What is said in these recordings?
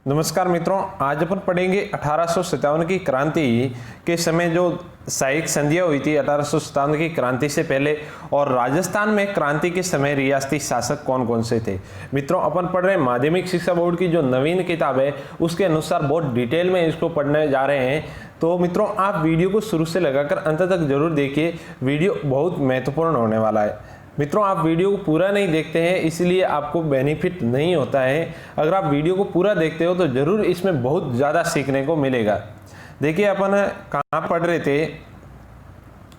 नमस्कार मित्रों, आज अपन पढ़ेंगे 1857 की क्रांति के समय जो सहायक संधियां हुई थी 1857 की क्रांति से पहले, और राजस्थान में क्रांति के समय रियासती शासक कौन कौन से थे। मित्रों, अपन पढ़ रहे हैं माध्यमिक शिक्षा बोर्ड की जो नवीन किताब है उसके अनुसार बहुत डिटेल में इसको पढ़ने जा रहे हैं। तो मित्रों, आप वीडियो को शुरू से लगाकर अंत तक जरूर देखिए, वीडियो बहुत महत्वपूर्ण होने वाला है। मित्रों, आप वीडियो को पूरा नहीं देखते हैं इसलिए आपको बेनिफिट नहीं होता है। अगर आप वीडियो को पूरा देखते हो तो जरूर इसमें बहुत ज़्यादा सीखने को मिलेगा। देखिए, अपन कहाँ पढ़ रहे थे,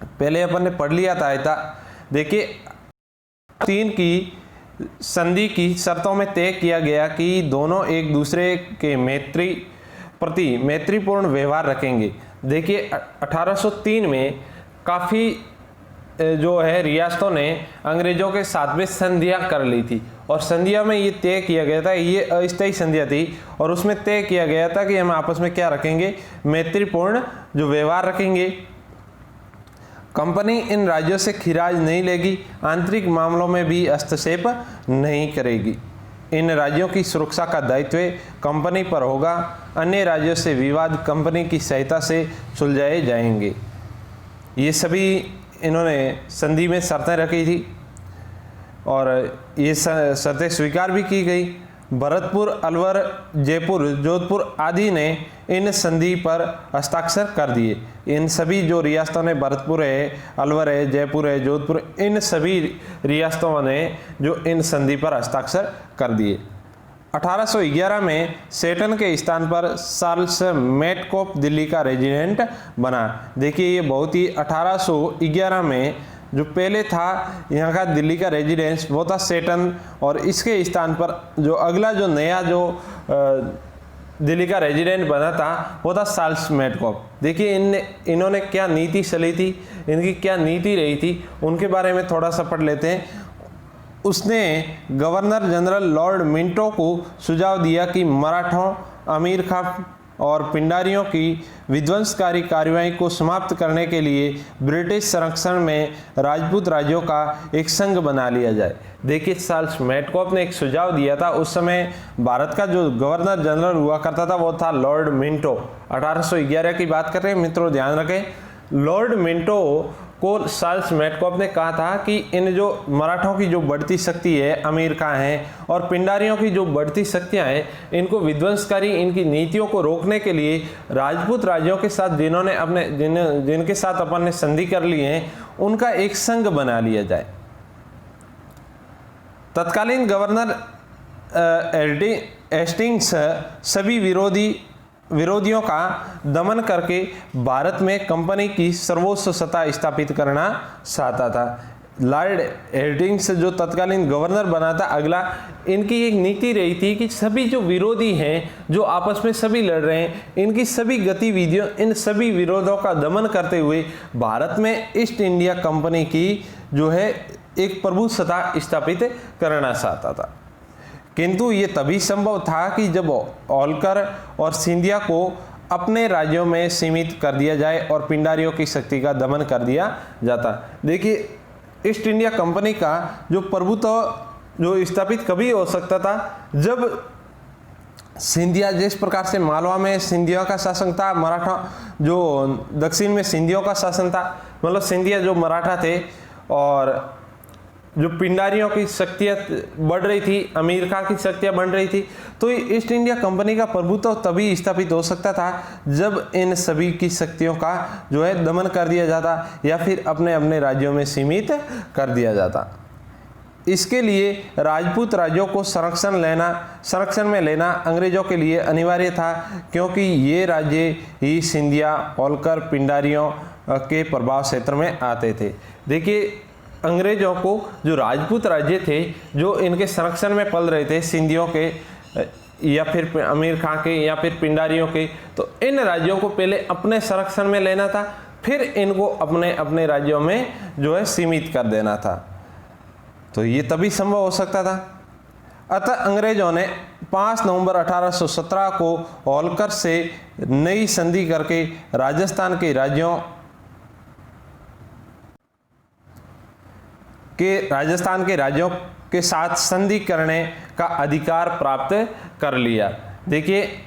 पहले अपन ने पढ़ लिया था। देखिए, 3 की संधि की शर्तों में तय किया गया कि दोनों एक दूसरे के प्रति मैत्रीपूर्ण व्यवहार रखेंगे। देखिए, 1803 में काफ़ी जो है रियासतों ने अंग्रेजों के साथ में संधियां कर ली थी, और संधियां में ये तय किया गया था, ये अस्थायी संधियां थी, और उसमें तय किया गया था कि हम आपस में क्या रखेंगे, मैत्रीपूर्ण जो व्यवहार रखेंगे। कंपनी इन राज्यों से खिराज नहीं लेगी, आंतरिक मामलों में भी हस्तक्षेप नहीं करेगी। इन राज्यों की सुरक्षा का दायित्व कंपनी पर होगा, अन्य राज्यों से विवाद कंपनी की सहायता से सुलझाए जाएंगे। ये सभी इन्होंने संधि में शर्तें रखी थी और ये शर्तें स्वीकार भी की गई। भरतपुर, अलवर, जयपुर, जोधपुर आदि ने इन संधि पर हस्ताक्षर कर दिए। इन सभी जो रियासतों ने, भरतपुर है, अलवर है, जयपुर है, जोधपुर, इन सभी रियासतों ने जो इन संधि पर हस्ताक्षर कर दिए। 1811 में सेटन के स्थान पर चार्ल्स मेटकॉफ दिल्ली का रेजिडेंट बना। देखिए, ये बहुत ही 1811 में जो पहले था यहाँ का दिल्ली का रेजिडेंस वो था सेटन, और इसके स्थान पर जो अगला जो नया जो दिल्ली का रेजिडेंट बना था वो था चार्ल्स मेटकॉफ। देखिए, इन्होंने क्या नीति चली थी, इनकी क्या नीति रही थी, उनके बारे में थोड़ा सा पढ़ लेते हैं। उसने गवर्नर जनरल लॉर्ड मिंटो को सुझाव दिया कि मराठों, अमीर खां और पिंडारियों की विध्वंसकारी कार्रवाई को समाप्त करने के लिए ब्रिटिश संरक्षण में राजपूत राज्यों का एक संघ बना लिया जाए। देखिए, चार्ल्स मेटकॉफ ने एक सुझाव दिया था। उस समय भारत का जो गवर्नर जनरल हुआ करता था वो था लॉर्ड मिंटो। 1811 की बात कर रहे हैं मित्रों, ध्यान रखें। लॉर्ड मिंटो को चार्ल्स मेटकॉफ ने कहा था कि इन जो मराठों की जो बढ़ती शक्ति है, अमीर खां हैं, और पिंडारियों की जो बढ़ती शक्तियां हैं, इनको विध्वंसकारी इनकी नीतियों को रोकने के लिए राजपूत राज्यों के साथ जिनके साथ अपन ने संधि कर ली है, उनका एक संघ बना लिया जाए। तत्कालीन गवर्नर हेस्टिंग्स सभी विरोधियों का दमन करके भारत में कंपनी की सर्वोच्च सत्ता स्थापित करना चाहता था। लॉर्ड हेस्टिंग्स जो तत्कालीन गवर्नर बना था अगला, इनकी एक नीति रही थी कि सभी जो विरोधी हैं, जो आपस में सभी लड़ रहे हैं, इनकी सभी गतिविधियों, इन सभी विरोधों का दमन करते हुए भारत में ईस्ट इंडिया कंपनी की जो है एक प्रभु सत्ता स्थापित करना चाहता था। किंतु ये तभी संभव था कि जब होलकर और सिंधिया को अपने राज्यों में सीमित कर दिया जाए और पिंडारियों की शक्ति का दमन कर दिया जाता। देखिए, ईस्ट इंडिया कंपनी का जो प्रभुत्व जो स्थापित कभी हो सकता था जब सिंधिया, जिस प्रकार से मालवा में सिंधिया का शासन था, मराठा जो दक्षिण में सिंधियों का शासन था, मतलब सिंधिया जो मराठा थे, और जो पिंडारियों की शक्तियाँ बढ़ रही थी, अमीर खां की शक्तियाँ बढ़ रही थी। तो ईस्ट इंडिया कंपनी का प्रभुत्व तभी स्थापित हो सकता था जब इन सभी की शक्तियों का जो है दमन कर दिया जाता, या फिर अपने अपने राज्यों में सीमित कर दिया जाता। इसके लिए राजपूत राज्यों को संरक्षण में लेना अंग्रेजों के लिए अनिवार्य था, क्योंकि ये राज्य ही सिंधिया, होलकर, पिंडारियों के प्रभाव क्षेत्र में आते थे। देखिए, अंग्रेजों को जो राजपूत राज्य थे जो इनके संरक्षण में पल रहे थे, सिंधियों के या फिर अमीर खां के या फिर पिंडारियों के, तो इन राज्यों को पहले अपने संरक्षण में लेना था, फिर इनको अपने अपने राज्यों में जो है सीमित कर देना था। तो ये तभी संभव हो सकता था। अतः अंग्रेजों ने 5 नवंबर 1817 को होलकर से नई संधि करके राजस्थान के राज्यों के साथ संधि करने का अधिकार प्राप्त कर लिया। देखिए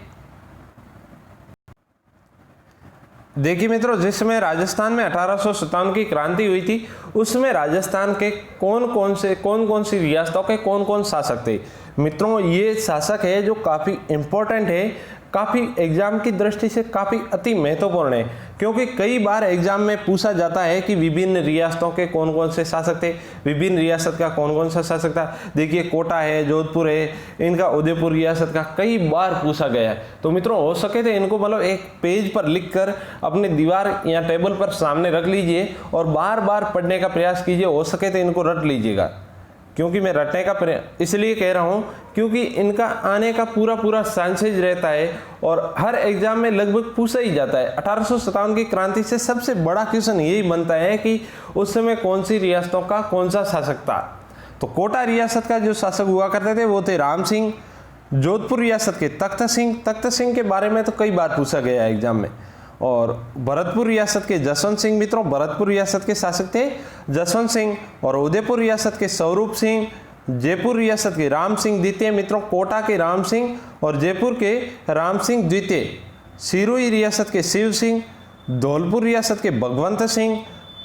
मित्रों, जिस समय राजस्थान में 1857 की क्रांति हुई थी, उसमें राजस्थान के कौन कौन सी रियासतों के कौन कौन शासक थे। मित्रों, ये शासक है जो काफ़ी इम्पोर्टेंट है, काफ़ी एग्जाम की दृष्टि से काफ़ी अति महत्वपूर्ण है, क्योंकि कई बार एग्जाम में पूछा जाता है कि विभिन्न रियासतों के कौन कौन से शासक थे, विभिन्न रियासत का कौन कौन सा शासक था। देखिए, कोटा है, जोधपुर है, इनका उदयपुर रियासत का कई बार पूछा गया है। तो मित्रों, हो सके तो इनको मतलब एक पेज पर लिखकर अपने दीवार या टेबल पर सामने रख लीजिए और बार बार पढ़ने का प्रयास कीजिए। हो सके तो इनको रट लीजिएगा, क्योंकि मैं रटने का इसलिए कह रहा हूँ क्योंकि इनका आने का पूरा चांसेज रहता है और हर एग्जाम में लगभग पूछा ही जाता है। 1857 की क्रांति से सबसे बड़ा क्वेश्चन यही बनता है कि उस समय कौन सी रियासतों का कौन सा शासक था। तो कोटा रियासत का जो शासक हुआ करते थे वो थे राम सिंह। जोधपुर रियासत के तख्त सिंह के बारे में तो कई बार पूछा गया है एग्जाम में। और भरतपुर रियासत के जसवंत सिंह, मित्रों भरतपुर रियासत के शासक थे जसवंत सिंह। और उदयपुर रियासत के स्वरूप सिंह, जयपुर रियासत के राम सिंह द्वितीय, मित्रों कोटा के राम सिंह और जयपुर के राम सिंह द्वितीय। सिरोही रियासत के शिव सिंह, धौलपुर रियासत के भगवंत सिंह,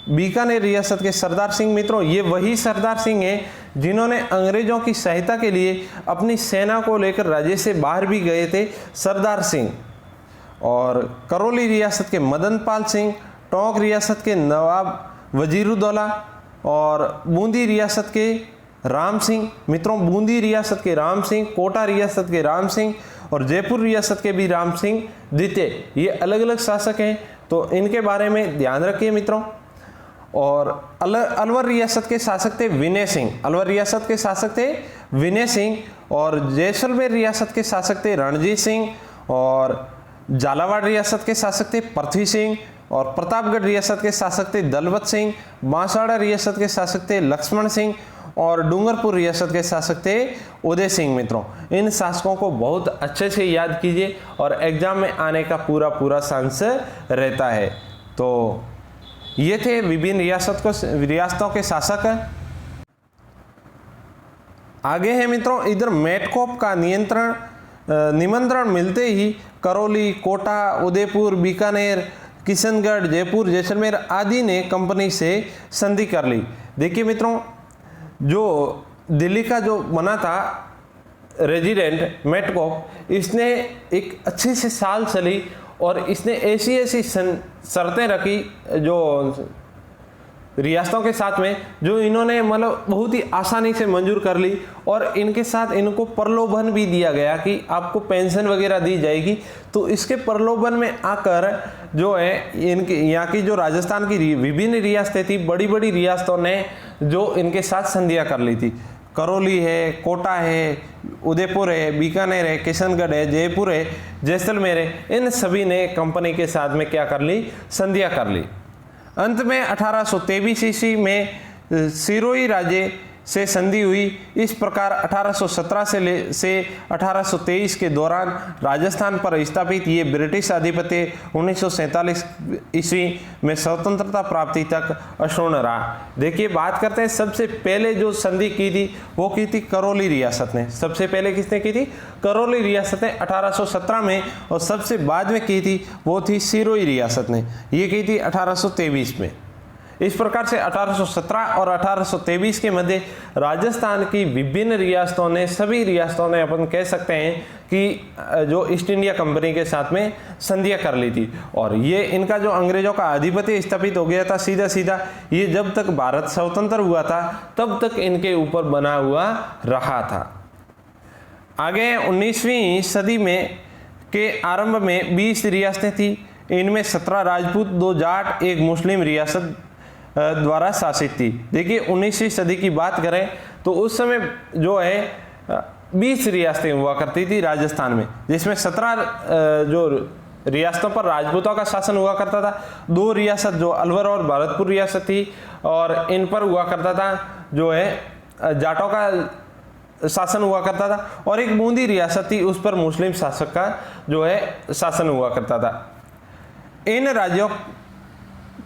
बीकानेर रियासत के सरदार सिंह। मित्रों, ये वही सरदार सिंह हैं जिन्होंने अंग्रेजों की सहायता के लिए अपनी सेना को लेकर राज्य से बाहर भी गए थे, सरदार सिंह। और करौली रियासत के मदन पाल सिंह, टोंक रियासत के नवाब वजीरुद्दौला और बूंदी रियासत के राम सिंह। मित्रों, बूंदी रियासत के राम सिंह, कोटा रियासत के राम सिंह और जयपुर रियासत के भी राम सिंह द्वितीय। ये अलग अलग शासक हैं, तो इनके बारे में ध्यान रखिए मित्रों। और अलवर रियासत के शासक थे विनय सिंह, अलवर रियासत के शासक थे विनय सिंह। और जैसलमेर रियासत के शासक थे रणजीत सिंह। और झालावाड़ रियासत के शासक थे पृथ्वी सिंह। और प्रतापगढ़ रियासत के शासक थे दलवत सिंह। बांसवाड़ा रियासत के शासक थे लक्ष्मण सिंह। और डूंगरपुर रियासत के शासक थे उदय सिंह। मित्रों, इन शासकों को बहुत अच्छे से याद कीजिए और एग्जाम में आने का पूरा चांस रहता है। तो ये थे विभिन्न रियासतों के शासक। आगे है मित्रों, इधर मेटकोप का निमंत्रण मिलते ही करौली, कोटा, उदयपुर, बीकानेर, किशनगढ़, जयपुर, जैसलमेर आदि ने कंपनी से संधि कर ली। देखिए मित्रों, जो दिल्ली का जो बना था रेजिडेंट मेटकोप, इसने एक अच्छी से साल चली और इसने ऐसी शर्तें रखी जो रियासतों के साथ में, जो इन्होंने मतलब बहुत ही आसानी से मंजूर कर ली। और इनके साथ इनको प्रलोभन भी दिया गया कि आपको पेंशन वगैरह दी जाएगी। तो इसके प्रलोभन में आकर जो है इनके यहाँ की जो राजस्थान की विभिन्न रियासतें थी, बड़ी बड़ी रियासतों ने जो इनके साथ संधियाँ कर ली थी। करौली है, कोटा है, उदयपुर है, बीकानेर है, किशनगढ़ है, जयपुर है, जैसलमेर है, इन सभी ने कंपनी के साथ में क्या कर ली, संधियाँ कर ली। अंत में 1823 ईस्वी में सिरोही राज्य से संधि हुई। इस प्रकार 1817 से 1823 के दौरान राजस्थान पर स्थापित ये ब्रिटिश आधिपत्य 1947 ईस्वी में स्वतंत्रता प्राप्ति तक अक्षुण्ण रहा। देखिए, बात करते हैं सबसे पहले जो संधि की थी वो की थी करौली रियासत ने। सबसे पहले किसने की थी? करौली रियासत ने 1817 में। और सबसे बाद में की थी वो थी सिरोही रियासत ने, ये की थी 1823 में। इस प्रकार से 1817 और 1823 के मध्य राजस्थान की विभिन्न रियासतों ने, सभी रियासतों ने अपन कह सकते हैं कि जो ईस्ट इंडिया कंपनी के साथ में संधियां कर ली थी। और ये इनका जो अंग्रेजों का आधिपत्य स्थापित हो गया था सीधा, ये जब तक भारत स्वतंत्र हुआ था तब तक इनके ऊपर बना हुआ रहा था। आगे 19वीं सदी में के आरंभ में 20 रियासतें थी। इनमें 17 राजपूत, 2 जाट, 1 मुस्लिम रियासत द्वारा शासित थी। देखिए, 19वीं सदी की बात करें तो उस समय जो है 20 रियासतें हुआ करती थी राजस्थान में, जिसमें 17 जो रियासतों पर राजपूतों का शासन हुआ करता था। 2 रियासत जो अलवर और भरतपुर रियासत थी और इन पर हुआ करता था जो है जाटों का शासन हुआ करता था। और एक बूंदी रियासत थी, उस पर मुस्लिम शासक का जो है शासन हुआ करता था। इन राज्यों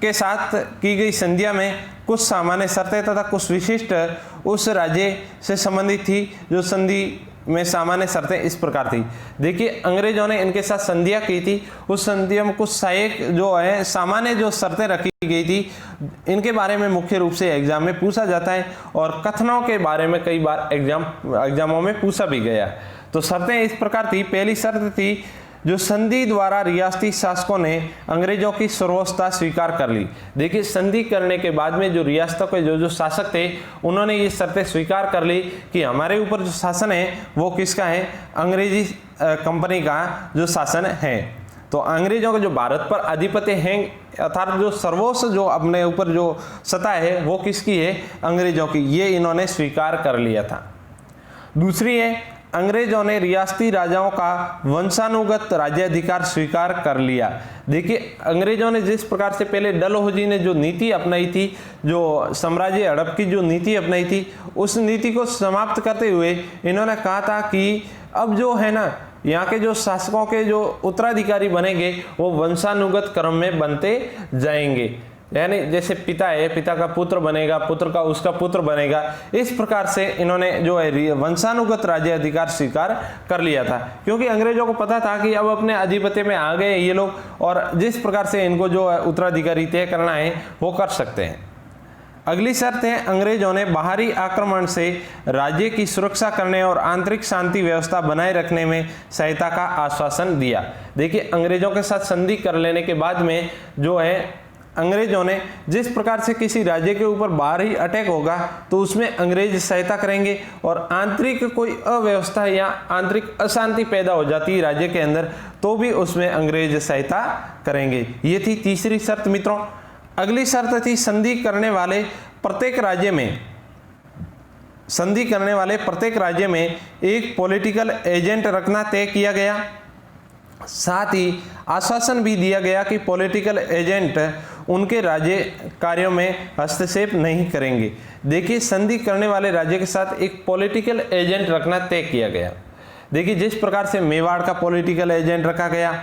के साथ की गई संधियां में कुछ सामान्य शर्तें तथा कुछ विशिष्ट उस राज्य से संबंधित थी जो संधि में सामान्य शर्तें इस प्रकार थी। देखिए अंग्रेजों ने इनके साथ संधियां की थी, उस संधियों में कुछ सहायक जो है सामान्य जो शर्तें रखी गई थी, इनके बारे में मुख्य रूप से एग्जाम में पूछा जाता है और कथनों के बारे में कई बार एग्जामों में पूछा भी गया। तो शर्तें इस प्रकार थी। पहली शर्त थी जो संधि द्वारा रियासती शासकों ने अंग्रेजों की सर्वोच्चता स्वीकार कर ली। देखिए संधि करने के बाद में जो रियासतों के जो शासक थे उन्होंने ये शर्तें स्वीकार कर ली कि हमारे ऊपर जो शासन है वो किसका है, अंग्रेजी कंपनी का जो शासन है। तो अंग्रेजों का जो भारत पर आधिपत्य है अर्थात जो सर्वोच्च जो अपने ऊपर जो सत्ता है वो किसकी है, अंग्रेजों की, ये इन्होंने स्वीकार कर लिया था। दूसरी है अंग्रेजों ने रियासती राजाओं का वंशानुगत राज्याधिकार स्वीकार कर लिया। देखिए अंग्रेजों ने जिस प्रकार से पहले डलहौजी ने जो नीति अपनाई थी, जो साम्राज्य हड़प की जो नीति अपनाई थी, उस नीति को समाप्त करते हुए इन्होंने कहा था कि अब जो है ना यहाँ के जो शासकों के जो उत्तराधिकारी बनेंगे वो वंशानुगत क्रम में बनते जाएंगे, यानी जैसे पिता है, पिता का पुत्र बनेगा, पुत्र का उसका पुत्र बनेगा। इस प्रकार से इन्होंने जो है वंशानुगत राज्य अधिकार स्वीकार कर लिया था, क्योंकि अंग्रेजों को पता था कि अब अपने आधिपत्य में आ गए ये लोग और जिस प्रकार से इनको जो उत्तराधिकारी तय करना है वो कर सकते हैं। अगली शर्त है अंग्रेजों ने बाहरी आक्रमण से राज्य की सुरक्षा करने और आंतरिक शांति व्यवस्था बनाए रखने में सहायता का आश्वासन दिया। देखिए अंग्रेजों के साथ संधि कर लेने के बाद में जो है अंग्रेजों ने जिस प्रकार से किसी राज्य के ऊपर बाहरी अटैक होगा तो उसमें अंग्रेज सहायता करेंगे और आंतरिक कोई अव्यवस्था या आंतरिक अशांति पैदा हो जाती है राज्य के अंदर तो भी उसमें अंग्रेज सहायता करेंगे। ये थी तीसरी शर्त मित्रों। अगली शर्त थी संधि करने वाले प्रत्येक राज्य में एक पॉलिटिकल एजेंट रखना तय किया गया। साथ ही आश्वासन भी दिया गया कि पॉलिटिकल एजेंट उनके राज्य कार्यों में हस्तक्षेप नहीं करेंगे। देखिए संधि करने वाले राज्य के साथ एक पॉलिटिकल एजेंट रखना तय किया गया। देखिए जिस प्रकार से मेवाड़ का पॉलिटिकल एजेंट रखा गया,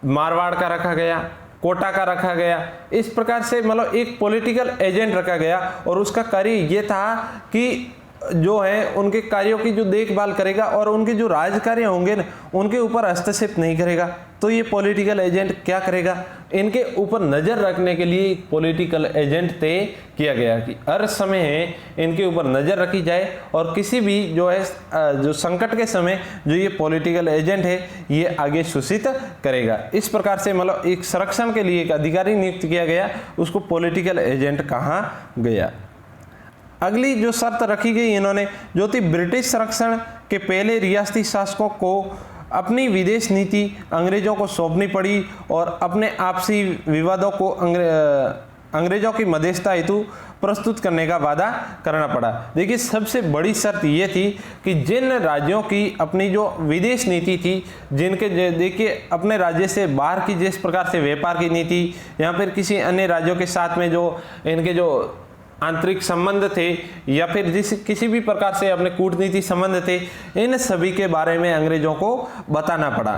मारवाड़ का रखा गया, कोटा का रखा गया, इस प्रकार से मतलब एक पॉलिटिकल एजेंट रखा गया और उसका कार्य ये था कि जो है उनके कार्यों की जो देखभाल करेगा और उनके जो राज कार्य होंगे ना उनके ऊपर हस्तक्षेप नहीं करेगा। तो ये पॉलिटिकल एजेंट क्या करेगा, इनके ऊपर नज़र रखने के लिए पॉलिटिकल एजेंट तय किया गया कि हर समय इनके ऊपर नज़र रखी जाए और किसी भी जो है जो संकट के समय जो ये पॉलिटिकल एजेंट है ये आगे सूचित करेगा। इस प्रकार से मतलब एक संरक्षण के लिए एक अधिकारी नियुक्त किया गया, उसको पॉलिटिकल एजेंट कहा गया। अगली जो शर्त रखी गई इन्होंने जो थी ब्रिटिश संरक्षण के पहले रियासती शासकों को अपनी विदेश नीति अंग्रेजों को सौंपनी पड़ी और अपने आपसी विवादों को अंग्रेजों की मध्यस्थता हेतु प्रस्तुत करने का वादा करना पड़ा। देखिए सबसे बड़ी शर्त ये थी कि जिन राज्यों की अपनी जो विदेश नीति थी, जिनके देखिए अपने राज्य से बाहर की जिस प्रकार से व्यापार की नीति या फिर किसी अन्य राज्यों के साथ में जो इनके जो आंतरिक संबंध थे या फिर किसी भी प्रकार से अपने कूटनीति संबंध थे, इन सभी के बारे में अंग्रेजों को बताना पड़ा।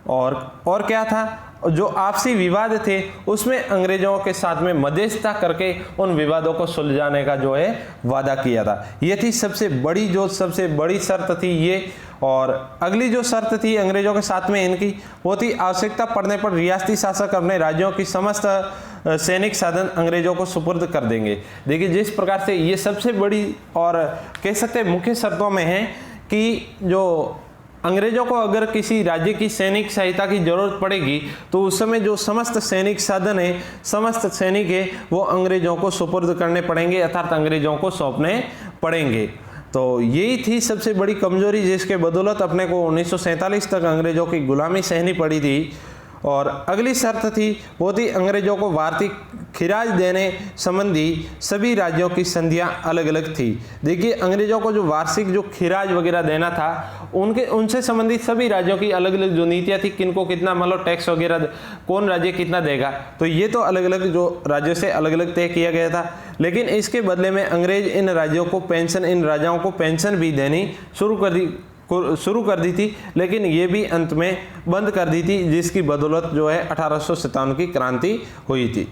और क्या था, जो आपसी विवाद थे उसमें अंग्रेजों के साथ में मध्यस्थता करके उन विवादों को सुलझाने का जो है वादा किया था। ये थी सबसे बड़ी शर्त थी ये। और अगली जो शर्त थी अंग्रेजों के साथ में इनकी वो थी आवश्यकता पड़ने पर रियासती शासक अपने राज्यों की समस्त सैनिक साधन अंग्रेजों को सुपुर्द कर देंगे। देखिए जिस प्रकार से ये सबसे बड़ी और कह सकते हैं मुख्य शर्तों में है कि जो अंग्रेजों को अगर किसी राज्य की सैनिक सहायता की जरूरत पड़ेगी तो उस समय जो समस्त सैनिक साधन है, समस्त सैनिक है, वो अंग्रेजों को सुपुर्द करने पड़ेंगे अर्थात अंग्रेजों को सौंपने पड़ेंगे। तो यही थी सबसे बड़ी कमजोरी जिसके बदौलत अपने को 1947 तक अंग्रेजों की गुलामी सहनी पड़ी थी। और अगली शर्त थी वो थी अंग्रेजों को वार्षिक खिराज देने संबंधी सभी राज्यों की संधियां अलग अलग थी। देखिए अंग्रेजों को जो वार्षिक जो खिराज वगैरह देना था उनसे संबंधित सभी राज्यों की अलग अलग जो नीतियां थी, किनको कितना मतलब टैक्स वगैरह कौन राज्य कितना देगा, तो ये तो अलग अलग जो राज्यों से अलग अलग तय किया गया था। लेकिन इसके बदले में अंग्रेज इन राजाओं को पेंशन भी देनी शुरू कर दी थी, लेकिन ये भी अंत में बंद कर दी थी, जिसकी बदौलत जो है 1857 की क्रांति हुई थी।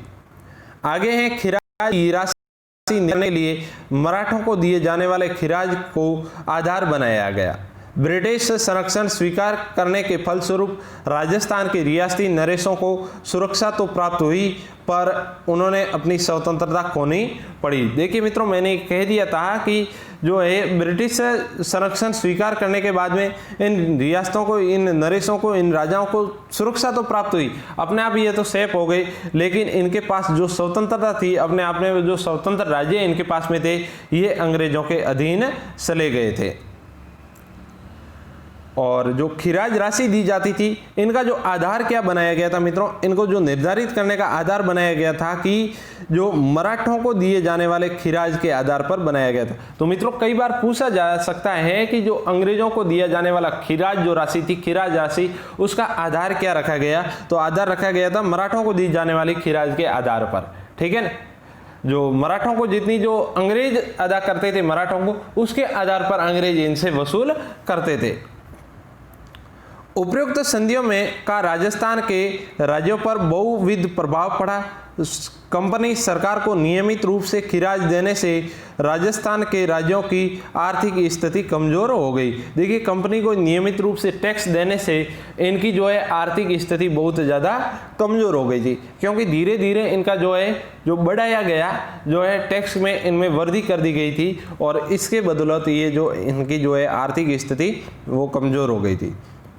आगे है खिराज की राशि देने के लिए मराठों को दिए जाने वाले खिराज को आधार बनाया गया। ब्रिटिश संरक्षण स्वीकार करने के फलस्वरूप राजस्थान के रियासती नरेशों को सुरक्षा तो प्राप्त हुई, पर उन्होंने अपनी स्वतंत्रता खोनी पड़ी। देखिए मित्रों, मैंने कह दिया था कि जो है ब्रिटिश संरक्षण स्वीकार करने के बाद में इन रियासतों को, इन नरेशों को, इन राजाओं को सुरक्षा तो प्राप्त हुई, अपने आप ये तो सेफ हो गई, लेकिन इनके पास जो स्वतंत्रता थी, अपने आप में जो स्वतंत्र राज्य इनके पास में थे, ये अंग्रेजों के अधीन चले गए थे। और जो खिराज राशि दी जाती थी, इनका जो आधार क्या बनाया गया था मित्रों, इनको जो निर्धारित करने का आधार बनाया गया था कि जो मराठों को दिए जाने वाले खिराज के आधार पर बनाया गया था। तो मित्रों, कई बार पूछा जा सकता है कि जो अंग्रेजों को दिया जाने वाला खिराज जो राशि थी, खिराज राशि, उसका आधार क्या रखा गया? तो आधार रखा गया था मराठों को दी जाने वाली खिराज के आधार पर। ठीक है ना, जो मराठों को जितनी जो अंग्रेज अदा करते थे मराठों को, उसके आधार पर अंग्रेज इनसे वसूल करते थे। उपयुक्त संधियों में का राजस्थान के राज्यों पर बहुविध प्रभाव पड़ा। कंपनी सरकार को नियमित रूप से खिराज देने से राजस्थान के राज्यों की आर्थिक स्थिति कमजोर हो गई। देखिए, कंपनी को नियमित रूप से टैक्स देने से इनकी जो है आर्थिक स्थिति बहुत ज़्यादा कमजोर हो गई थी, क्योंकि धीरे धीरे इनका जो है जो बढ़ाया गया जो है टैक्स में, इनमें वृद्धि कर दी गई थी, और इसके बदौलत ये जो इनकी जो है आर्थिक स्थिति वो कमजोर हो गई थी।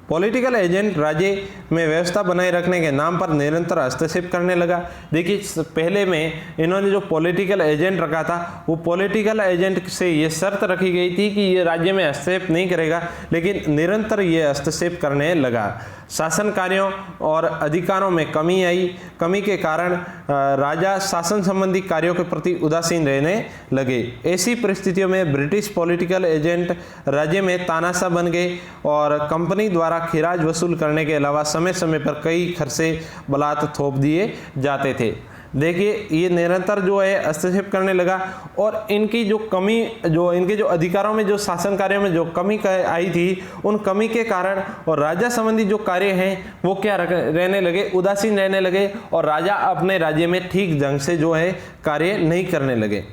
पॉलिटिकल एजेंट राज्य में व्यवस्था बनाए रखने के नाम पर निरंतर हस्तक्षेप करने लगा। देखिए, पहले में इन्होंने जो पॉलिटिकल एजेंट रखा था, वो पॉलिटिकल एजेंट से ये शर्त रखी गई थी कि ये राज्य में हस्तक्षेप नहीं करेगा, लेकिन निरंतर ये हस्तक्षेप करने लगा। शासन कार्यों और अधिकारों में कमी आई। कमी के कारण राजा शासन संबंधी कार्यों के प्रति उदासीन रहने लगे। ऐसी परिस्थितियों में ब्रिटिश पॉलिटिकल एजेंट राज्य में तानाशाह बन गए और कंपनी द्वारा खिराज वसूल करने के अलावा समय समय पर कई खर्चे बलात् थोप दिए जाते थे। देखिए, ये निरंतर जो है हस्तक्षेप करने लगा, और इनकी जो कमी, जो इनके जो अधिकारों में, जो शासन कार्यों में जो कमी आई थी, उन कमी के कारण और राजा संबंधी जो कार्य हैं वो क्या रहने लगे, उदासीन रहने लगे, और राजा अपने राज्य में ठीक ढंग से जो है कार्य नहीं करने लगे।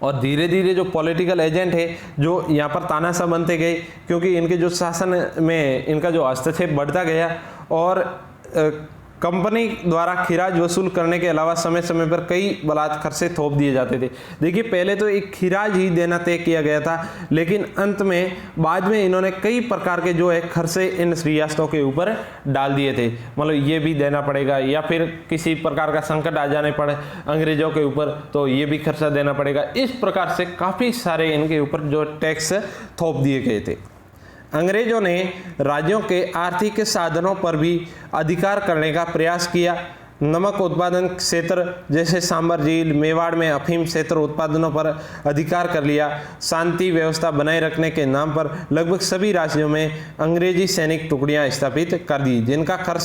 और धीरे धीरे जो पॉलिटिकल एजेंट है जो यहाँ पर तानाशाह बनते गए, क्योंकि इनके जो शासन में इनका जो हस्तक्षेप बढ़ता गया, और कंपनी द्वारा खिराज वसूल करने के अलावा समय समय पर कई बलात् खर्चे थोप दिए जाते थे। देखिए, पहले तो एक खिराज ही देना तय किया गया था, लेकिन अंत में बाद में इन्होंने कई प्रकार के जो है खर्चे इन रियासतों के ऊपर डाल दिए थे। मतलब ये भी देना पड़ेगा, या फिर किसी प्रकार का संकट आ जाने पड़े अंग्रेजों के ऊपर तो ये भी खर्चा देना पड़ेगा। इस प्रकार से काफ़ी सारे इनके ऊपर जो टैक्स थोप दिए गए थे। अंग्रेजों ने राज्यों के आर्थिक साधनों पर भी अधिकार करने का प्रयास किया। नमक उत्पादन क्षेत्र जैसे सांबर झील, मेवाड़ में अफीम क्षेत्र उत्पादनों पर अधिकार कर लिया। शांति व्यवस्था बनाए रखने के नाम पर लगभग सभी राज्यों में अंग्रेजी सैनिक टुकड़ियां स्थापित कर दी, जिनका खर्च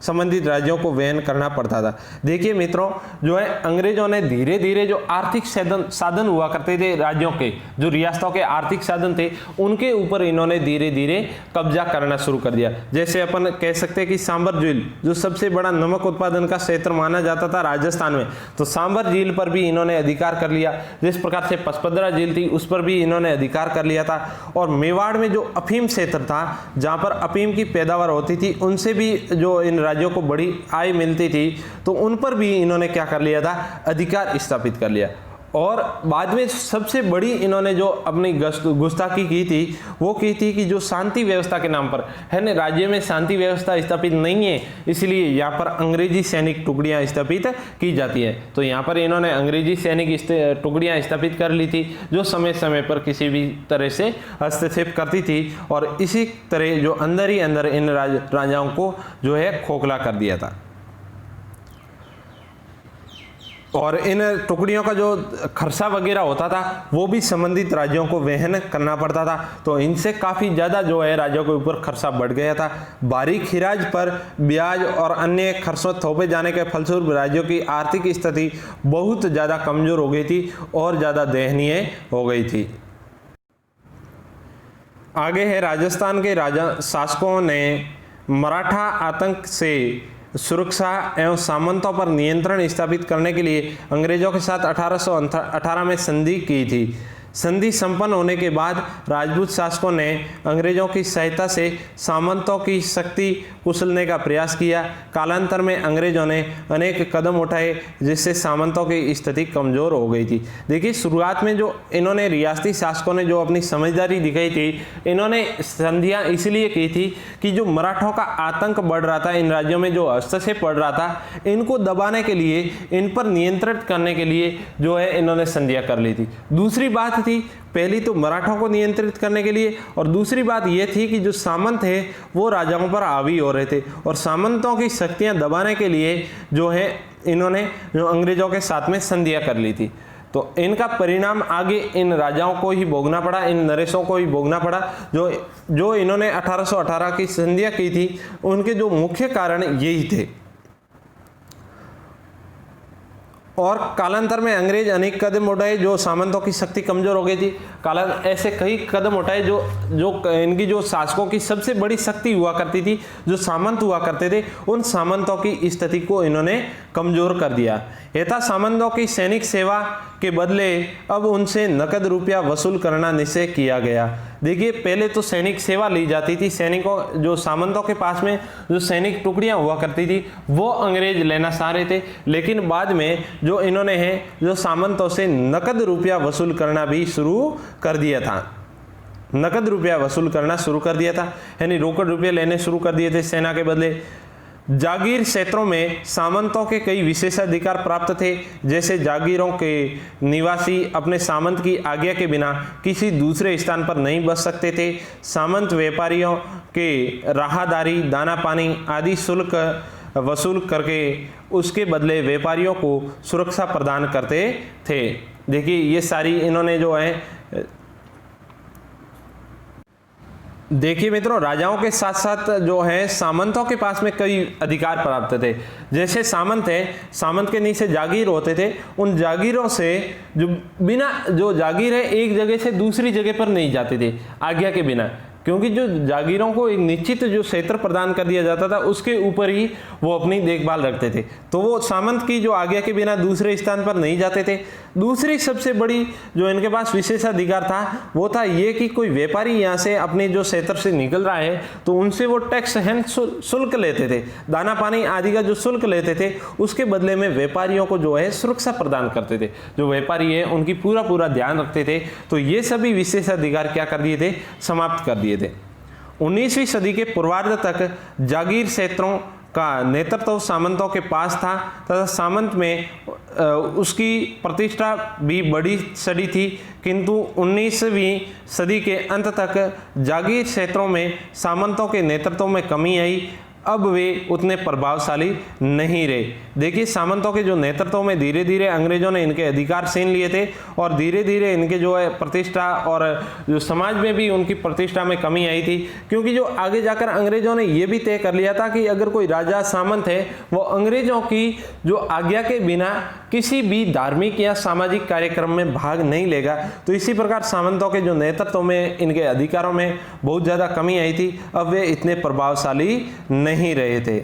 संबंधित राज्यों को वहन करना पड़ता था। देखिए मित्रों, जो है अंग्रेजों ने धीरे धीरे जो आर्थिक साधन हुआ करते थे राज्यों के, जो रियासतों के आर्थिक साधन थे, उनके ऊपर इन्होंने धीरे धीरे कब्जा करना शुरू कर दिया। जैसे अपन कह सकते हैं कि सांबर झील जो सबसे बड़ा नमक उत्पादन का क्षेत्र माना जाता था राजस्थान में, तो सांबर झील पर भी इन्होंने अधिकार कर लिया। जिस प्रकार से पचपदरा झील थी उस पर भी इन्होंने अधिकार कर लिया था। और मेवाड़ में जो अफीम क्षेत्र था, जहां पर अफीम की पैदावार होती थी, उनसे भी जो इन राज्यों को बड़ी आय मिलती थी, तो उन पर भी इन्होंने क्या कर लिया था, अधिकार स्थापित कर लिया। और बाद में सबसे बड़ी इन्होंने जो अपनी गुस्ताखी की थी, वो की थी कि जो शांति व्यवस्था के नाम पर है ना, राज्य में शांति व्यवस्था स्थापित नहीं है, इसलिए यहाँ पर अंग्रेजी सैनिक टुकड़ियाँ स्थापित की जाती है। तो यहाँ पर इन्होंने अंग्रेजी सैनिक टुकड़ियाँ स्थापित कर ली थी, जो समय समय पर किसी भी तरह से हस्तक्षेप करती थी, और इसी तरह जो अंदर ही अंदर इन राजाओं को जो है खोखला कर दिया था। और इन टुकड़ियों का जो खर्चा वगैरह होता था वो भी संबंधित राज्यों को वहन करना पड़ता था, तो इनसे काफ़ी ज़्यादा जो है राज्यों के ऊपर खर्चा बढ़ गया था। भारी खिराज पर ब्याज और अन्य खर्चों थोपे जाने के फलस्वरूप राज्यों की आर्थिक स्थिति बहुत ज़्यादा कमज़ोर हो गई थी और ज़्यादा दयनीय हो गई थी। आगे है, राजस्थान के राजा शासकों ने मराठा आतंक से सुरक्षा एवं सामंतों पर नियंत्रण स्थापित करने के लिए अंग्रेजों के साथ 1818 में संधि की थी, संधि संपन्न होने के बाद राजपूत शासकों ने अंग्रेजों की सहायता से सामंतों की शक्ति कुचलने का प्रयास किया। कालांतर में अंग्रेजों ने अनेक कदम उठाए जिससे सामंतों की स्थिति कमजोर हो गई थी। देखिए, शुरुआत में जो इन्होंने रियासती शासकों ने जो अपनी समझदारी दिखाई थी, इन्होंने संधियां इसलिए की थी कि जो मराठों का आतंक बढ़ रहा था, इन राज्यों में जो हस्तक्षेप बढ़ रहा था, इनको दबाने के लिए, इन पर नियंत्रित करने के लिए जो है इन्होंने संधियां कर ली थी। दूसरी बात थी, पहली तो मराठों को नियंत्रित करने के लिए, और दूसरी बात यह थी कि जो सामंत है वो राजाओं पर हावी हो रहे थे, और सामंतों की शक्तियां दबाने के लिए जो है इन्होंने जो अंग्रेजों के साथ में संधियां कर ली थी। तो इनका परिणाम आगे इन राजाओं को ही भोगना पड़ा, इन नरेशों को ही भोगना पड़ा। जो इन्होंने 1818 की संधियां की थी, उनके जो मुख्य कारण यही थे। और कालांतर में अंग्रेज अनेक कदम उठाए, जो सामंतों की शक्ति कमजोर हो गई थी। ऐसे कई कदम उठाए जो इनकी जो शासकों की सबसे बड़ी शक्ति हुआ करती थी, जो सामंत हुआ करते थे, उन सामंतों की स्थिति को इन्होंने कमजोर कर दिया। यथा सामंतों की सैनिक सेवा के बदले अब उनसे नकद रुपया वसूल करना निश्चय किया गया। देखिए, पहले तो सैनिक सेवा ली जाती थी, सैनिकों जो सामंतों के पास में जो सैनिक टुकड़ियां हुआ करती थी वो अंग्रेज लेना चाह रहे थे, लेकिन बाद में जो इन्होंने है जो सामंतों से नकद रुपया वसूल करना भी शुरू कर दिया था। नकद रुपया वसूल करना शुरू कर दिया था, यानी रोकड़ रुपये लेने शुरू कर दिए थे सेना के बदले। जागीर क्षेत्रों में सामंतों के कई विशेषाधिकार प्राप्त थे, जैसे जागीरों के निवासी अपने सामंत की आज्ञा के बिना किसी दूसरे स्थान पर नहीं बस सकते थे। सामंत व्यापारियों के राहदारी, दाना पानी आदि शुल्क वसूल करके उसके बदले व्यापारियों को सुरक्षा प्रदान करते थे। देखिए, ये सारी इन्होंने जो है, देखिए मित्रों, राजाओं के साथ साथ जो है सामंतों के पास में कई अधिकार प्राप्त थे। जैसे सामंत है, सामंत के नीचे जागीर होते थे, उन जागीरों से जो बिना जो जागीर है एक जगह से दूसरी जगह पर नहीं जाते थे आज्ञा के बिना, क्योंकि जो जागीरों को एक निश्चित जो क्षेत्र प्रदान कर दिया जाता था उसके ऊपर ही वो अपनी देखभाल रखते थे, तो वो सामंत की जो आज्ञा के बिना दूसरे स्थान पर नहीं जाते थे। दूसरी सबसे बड़ी जो इनके पास विशेषाधिकार था वो था ये कि कोई व्यापारी यहाँ से अपने जो क्षेत्र से निकल रहा है तो उनसे वो टैक्स हैंड शुल्क लेते थे, दाना पानी आदि का जो शुल्क लेते थे, उसके बदले में व्यापारियों को जो है सुरक्षा प्रदान करते थे। जो व्यापारी है उनकी पूरा ध्यान रखते थे। तो ये सभी विशेषाधिकार क्या कर दिए थे, समाप्त कर दिए थे। 19वीं सदी के पूर्वार्ध तक जागीर क्षेत्रों का नेतृत्व सामंतों के पास था तथा सामंत में उसकी प्रतिष्ठा भी बड़ी सड़ी थी, किंतु 19वीं सदी के अंत तक जागीर क्षेत्रों में सामंतों के नेतृत्व में कमी आई। अब वे उतने प्रभावशाली नहीं रहे। देखिए, सामंतों के जो नेतृत्व में धीरे धीरे अंग्रेजों ने इनके अधिकार छीन लिए थे और धीरे धीरे इनके जो है प्रतिष्ठा और जो समाज में भी उनकी प्रतिष्ठा में कमी आई थी, क्योंकि जो आगे जाकर अंग्रेजों ने ये भी तय कर लिया था कि अगर कोई राजा सामंत है वो अंग्रेजों की जो आज्ञा के बिना किसी भी धार्मिक या सामाजिक कार्यक्रम में भाग नहीं लेगा। तो इसी प्रकार सामंतों के जो नेतृत्व में इनके अधिकारों में बहुत ज़्यादा कमी आई थी। अब वे इतने प्रभावशाली नहीं रहे थे।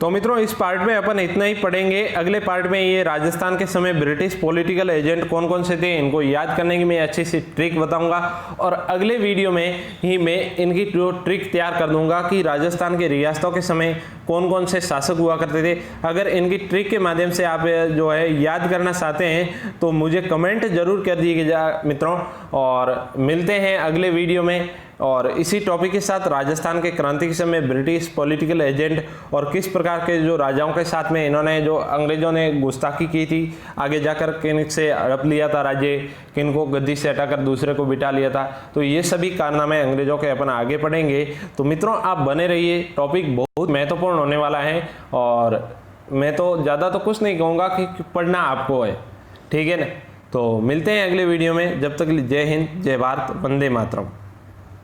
तो मित्रों, इस पार्ट में अपन इतना ही पढ़ेंगे। अगले पार्ट में ये राजस्थान के समय ब्रिटिश पॉलिटिकल एजेंट कौन कौन से थे, इनको याद करने की मैं अच्छी सी ट्रिक बताऊंगा, और अगले वीडियो में ही मैं इनकी जो ट्रिक तैयार कर दूंगा कि राजस्थान के रियासतों के समय कौन कौन से शासक हुआ करते थे। अगर इनकी ट्रिक के माध्यम से आप जो है याद करना चाहते हैं तो मुझे कमेंट जरूर कर दीजिएगा मित्रों, और मिलते हैं अगले वीडियो में। और इसी टॉपिक के साथ राजस्थान के क्रांति के समय ब्रिटिश पॉलिटिकल एजेंट और किस प्रकार के जो राजाओं के साथ में इन्होंने जो अंग्रेजों ने गुस्ताखी की थी, आगे जाकर किन से हड़प लिया था राज्य, किन को गद्दी से हटाकर दूसरे को बिठा लिया था, तो ये सभी कारनामे अंग्रेजों के अपन आगे पढ़ेंगे। तो मित्रों, आप बने रहिए, टॉपिक बहुत महत्वपूर्ण होने वाला है और मैं तो ज़्यादा तो कुछ नहीं कहूँगा कि पढ़ना आपको है, ठीक है ना। तो मिलते हैं अगले वीडियो में, जब तक जय हिंद, जय भारत, वंदे मातरम।